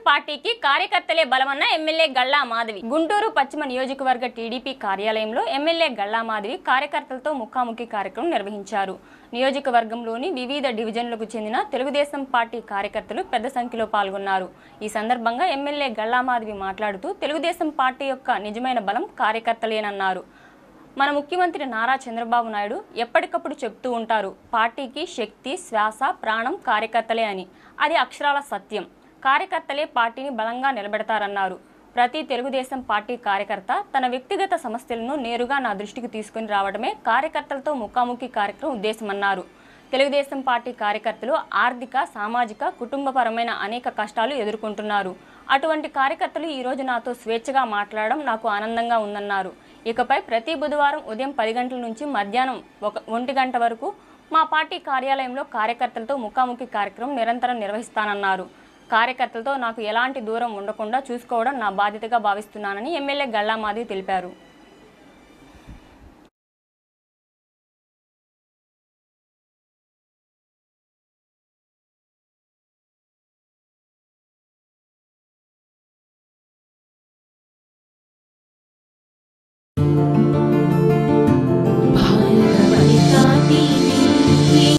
పార్టీకి కార్యకర్తలే బలమన్న ఎమ్మెల్యే గల్లా మాధవి. గుంటూరు పశ్చిమ నియోజకవర్గ టీడీపీ కార్యాలయంలో ఎమ్మెల్యే గల్లా మాధవి కార్యకర్తలతో ముఖాముఖి కార్యక్రమం నిర్వహించారు. నియోజకవర్గంలోని వివిధ డివిజన్లకు చెందిన తెలుగుదేశం పార్టీ కార్యకర్తలు పెద్ద సంఖ్యలో పాల్గొన్నారు. ఈ సందర్భంగా ఎమ్మెల్యే గల్లా మాధవి మాట్లాడుతూ తెలుగుదేశం పార్టీ యొక్క నిజమైన బలం కార్యకర్తలేనన్నారు. మన ముఖ్యమంత్రి నారా చంద్రబాబు నాయుడు ఎప్పటికప్పుడు చెప్తూ ఉంటారు, పార్టీకి శక్తి, శ్వాస, ప్రాణం కార్యకర్తలే అని. అది అక్షరాల సత్యం. కార్యకర్తలే పార్టీని బలంగా నిలబెడతారన్నారు. ప్రతి తెలుగుదేశం పార్టీ కార్యకర్త తన వ్యక్తిగత సమస్యలను నేరుగా నా దృష్టికి తీసుకుని రావడమే కార్యకర్తలతో ముఖాముఖి కార్యక్రమం ఉద్దేశమన్నారు. తెలుగుదేశం పార్టీ కార్యకర్తలు ఆర్థిక, సామాజిక, కుటుంబపరమైన అనేక కష్టాలు ఎదుర్కొంటున్నారు. అటువంటి కార్యకర్తలు ఈరోజు నాతో స్వేచ్ఛగా మాట్లాడడం నాకు ఆనందంగా ఉందన్నారు. ఇకపై ప్రతి బుధవారం ఉదయం 10 గంటల నుంచి మధ్యాహ్నం 1 గంట వరకు మా పార్టీ కార్యాలయంలో కార్యకర్తలతో ముఖాముఖి కార్యక్రమం నిరంతరం నిర్వహిస్తానన్నారు. కార్యకర్తలతో నాకు ఎలాంటి దూరం ఉండకుండా చూసుకోవడం నా బాధ్యతగా భావిస్తున్నానని ఎమ్మెల్యే గల్లా మాధవి తెలిపారు.